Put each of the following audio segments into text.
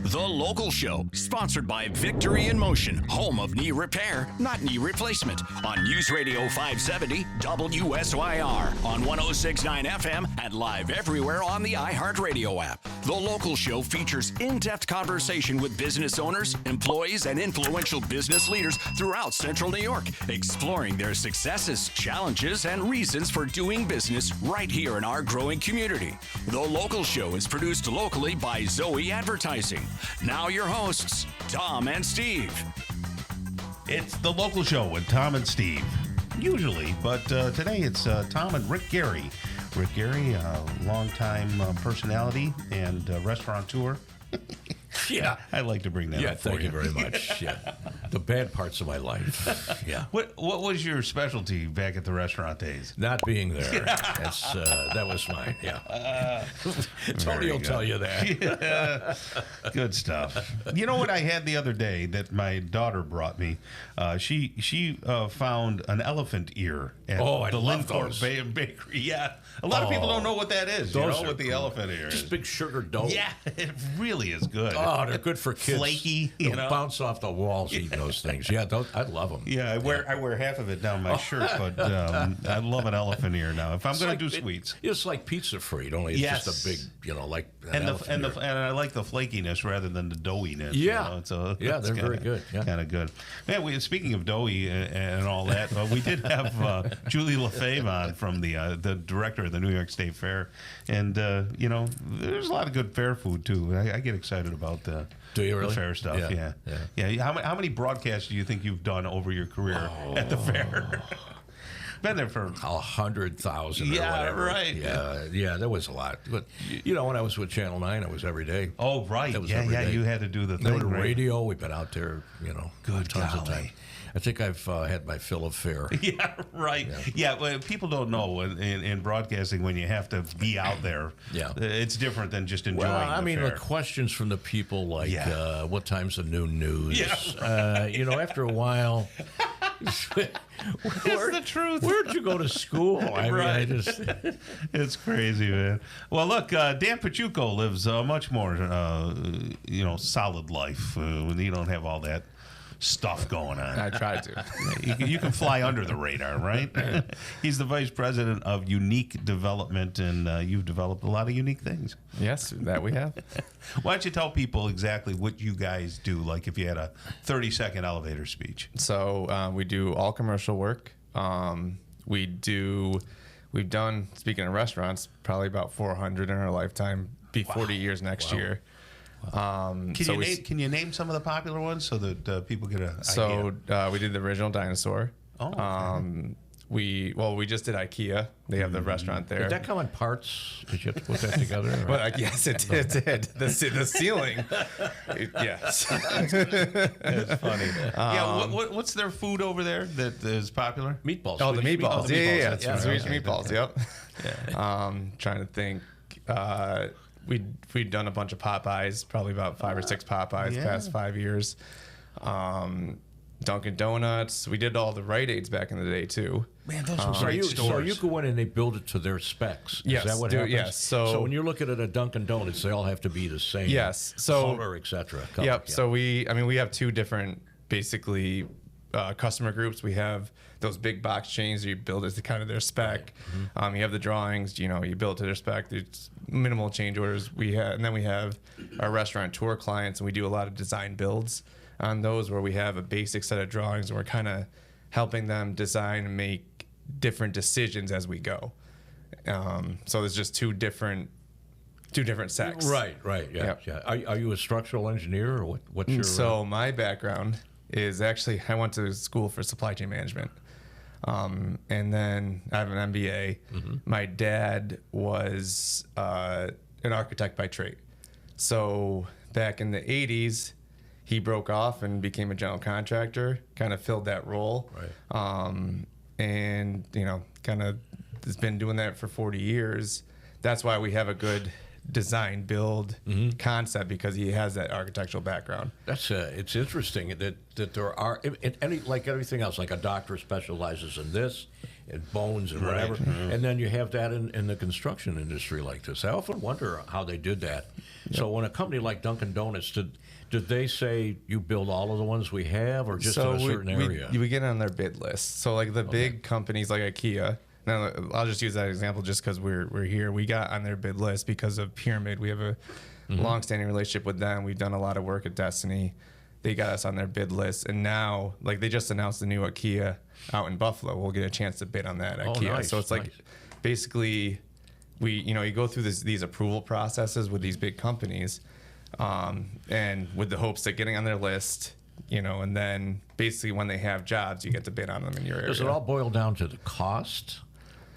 The Local Show, sponsored by Victory in Motion, home of knee repair, not knee replacement, on News Radio 570 WSYR, on 106.9 FM, and live everywhere on the iHeartRadio app. The Local Show features in-depth conversation with business owners, employees, and influential business leaders throughout Central New York, exploring their successes, challenges, and reasons for doing business right here in our growing community. The Local Show is produced locally by Zoe Advertising. Now your hosts, Tom and Steve. It's The Local Show with Tom and Steve, usually, but today it's Tom and Rick Gary. Rick Gary, longtime personality and restaurateur. Yeah. I'd like to bring that up for thank you very much. Yeah. The bad parts of my life. Yeah. What was your specialty back at the restaurant days? Not being there. That's that was mine. Yeah. Tony will tell you that. Yeah. Good stuff. You know what I had the other day that my daughter brought me? She found an elephant ear at I the love Lincourt those. Bakery. Yeah. A lot of people don't know what that is. You know what the elephant ear is? Just big sugar dough. Yeah, it really is good. Oh, they're good for kids. Flaky, They'll bounce off the walls eating those things. Yeah, I love them. Yeah, I wear half of it down my shirt, but I love an elephant ear now. If I'm going to do sweets, it's like pizza fried, only it's just a big, like an elephant ear. And I like the flakiness rather than the doughiness. Yeah, you know? So yeah, they're very good. Yeah. Kind of good. Man, speaking of doughy and all that, we did have Julie LaFave on from the director of the New York State Fair, and there's a lot of good fair food too. I get excited about the fair stuff. Yeah. How many broadcasts do you think you've done over your career at the fair? Been there for 100,000. Yeah, or whatever. right. Yeah, there was a lot. But when I was with Channel 9, it was every day. Oh, right. That was every day. You had to do the thing. The radio, we've been out there, Good tons of golly. time. I think I've had my fill of fare. Yeah, right. Yeah, well, people don't know in broadcasting when you have to be out there. Yeah, it's different than just enjoying. Well, I mean, fair. the questions from the people like, what time's the new news? Yeah. After a while. It's the truth. Where'd you go to school? It's crazy, man. Well, look, Dan Piciucco lives a much more, solid life when you don't have all that stuff going on. I tried to. You can fly under the radar, right? He's the vice president of unique development, and you've developed a lot of unique things. Yes, that we have. Why don't you tell people exactly what you guys do, like if you had a 30-second elevator speech? So we do all commercial work. We've done, speaking of restaurants, probably about 400 in our lifetime. Be 40 years next year. Can you name some of the popular ones so that people get an idea? So we did the original dinosaur. Oh, okay. We just did IKEA. They have the restaurant there. Did that come in parts? Did you have to put that together? Well, yes, it did. The ceiling. Yes. It's funny. What's their food over there that is popular? Meatballs. Oh, the meatballs. Yeah. That's Swedish right. meatballs. Yep. Yeah. Trying to think. We'd done a bunch of Popeyes, probably about 5 or 6 Popeyes past 5 years. Dunkin' Donuts. We did all the Rite Aids back in the day too. Man, those were great stores. So you go in and they build it to their specs. Yes, Is that what happens? Yes. So when you're looking at a Dunkin' Donuts, they all have to be the same. Yes. So color, etc. Yep. Yeah. So we have 2 different basically customer groups. We have those big box chains. You build it to kind of their spec. Right. Mm-hmm. You have the drawings. You build it to their spec. There's minimal change orders. And then we have our restaurateur clients, and we do a lot of design builds on those where we have a basic set of drawings, and we're kind of helping them design and make different decisions as we go. So there's just two different sects. Right. Yeah. Yep. Yeah. Are you a structural engineer or what's your? So my background is actually I went to school for supply chain management, and then I have an MBA. Mm-hmm. My dad was an architect by trade, so back in the 80s, he broke off and became a general contractor. Kind of filled that role, right? And kind of has been doing that for 40 years. That's why we have a good design build concept, because he has that architectural background. That's it's interesting that there are like everything else, like a doctor specializes in this, and bones and whatever. And then you have that in the construction industry like this. I often wonder how they did that. So when a company like Dunkin' Donuts, did they say you build all of the ones we have, or just in a certain area? We get on their bid list. So like the big companies like IKEA. Now I'll just use that example just because we're here. We got on their bid list because of Pyramid. We have a long-standing relationship with them. We've done a lot of work at Destiny. They got us on their bid list, and now like they just announced the new IKEA out in Buffalo. We'll get a chance to bid on that IKEA. Nice, so it's like basically you go through these approval processes with these big companies, and with the hopes that getting on their list, and then basically when they have jobs, you get to bid on them in your area. Does it all boil down to the cost,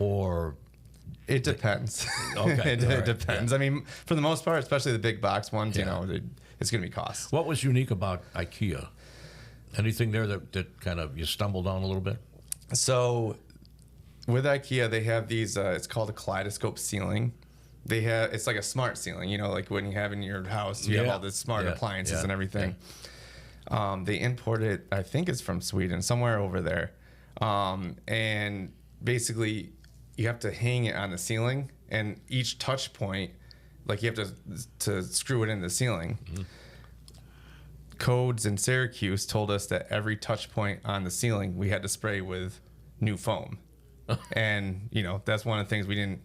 or? It depends. Okay. It depends. I mean, for the most part, especially the big box ones, it's going to be cost. What was unique about IKEA? Anything there that kind of you stumbled on a little bit? So with IKEA, they have these, it's called a kaleidoscope ceiling. It's like a smart ceiling, like when you have in your house, you have all the smart appliances and everything. They import it, I think it's from Sweden, somewhere over there. And basically, you have to hang it on the ceiling, and each touch point, like you have to screw it in the ceiling. Codes in Syracuse told us that every touch point on the ceiling we had to spray with new foam. And that's one of the things we didn't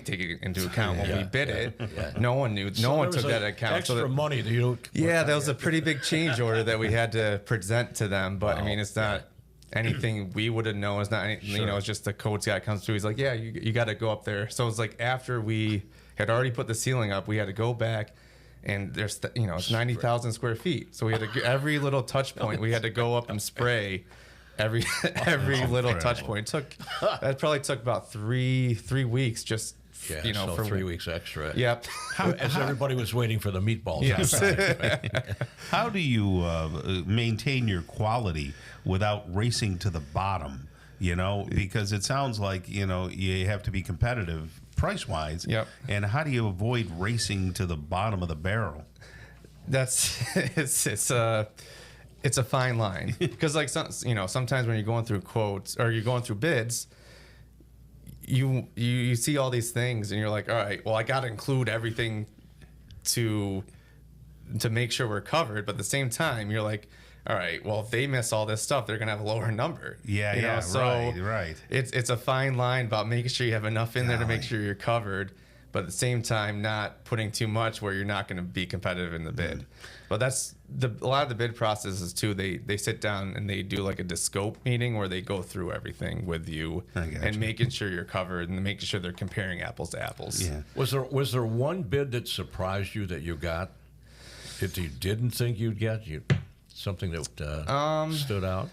take it into account when we bid it. No one knew. No one took that into account. Extra money that you don't. Yeah, that was a pretty big change order that we had to present to them. But I mean, it's not anything we would have known. It's not anything, it's just the codes guy comes through. He's like, yeah, you got to go up there. So it's like after we had already put the ceiling up, we had to go back, and there's it's 90,000 square feet. So we had to every little touch point we had to go up and spray every little touch point. That probably took about three weeks just. So for 3 weeks extra. Yep. As everybody was waiting for the meatballs. Yes. How do you maintain your quality without racing to the bottom? Because it sounds like you have to be competitive price-wise. Yep. And how do you avoid racing to the bottom of the barrel? It's a fine line, because like sometimes when you're going through quotes or you're going through bids, you see all these things and you're like, all right, well, I got to include everything to make sure we're covered. But at the same time, you're like, all right, well, if they miss all this stuff, they're going to have a lower number. Right. It's a fine line about making sure you have enough in there to make sure you're covered, but at the same time, not putting too much where you're not going to be competitive in the bid. But that's a lot of the bid processes too. They sit down and they do like a scope meeting where they go through everything with you and making sure you're covered and making sure they're comparing apples to apples. Yeah. Was there one bid that surprised you that you got that you didn't think you'd get? Something that stood out?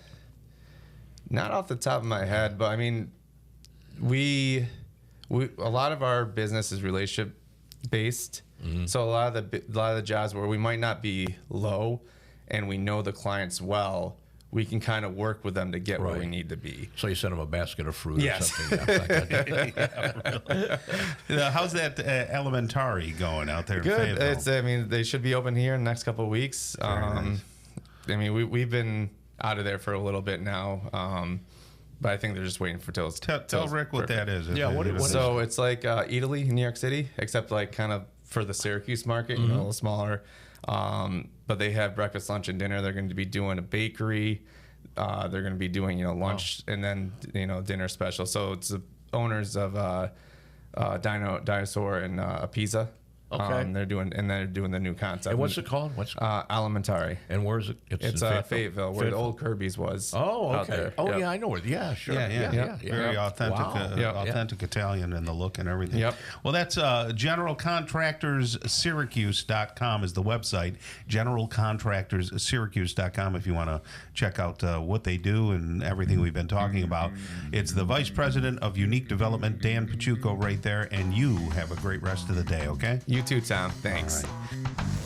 Not off the top of my head, but I mean, we a lot of our business is relationship based. So a lot of the jobs where we might not be low and we know the clients well, we can kind of work with them to get where we need to be. So you send them a basket of fruit or something. How's that elementary going out there? Good. In Fayetteville? They should be open here in the next couple of weeks. Nice. We've been out of there for a little bit now. But I think they're just waiting for till Tell Rick what that is. What is so it's like Italy in New York City, except like kind of for the Syracuse market, a little smaller. But they have breakfast, lunch, and dinner. They're going to be doing a bakery. They're going to be doing lunch and then dinner special. So it's the owners of Dinosaur and Pizza. Okay. They're doing the new concept. And what's it called? Alimentari. And where is it? It's in Fayetteville, where the old Kirby's was. Oh, okay. Out there. Oh, yeah, I know it. Yeah, sure. Yeah. Very authentic, authentic Italian in the look and everything. Yep. Well, that's generalcontractorssyracuse.com is the website. Generalcontractorssyracuse.com if you want to check out what they do and everything we've been talking about. It's the Vice President of Unique Development, Dan Piciucco, right there. And you have a great rest of the day, okay? You too, Tom. Thanks. All right.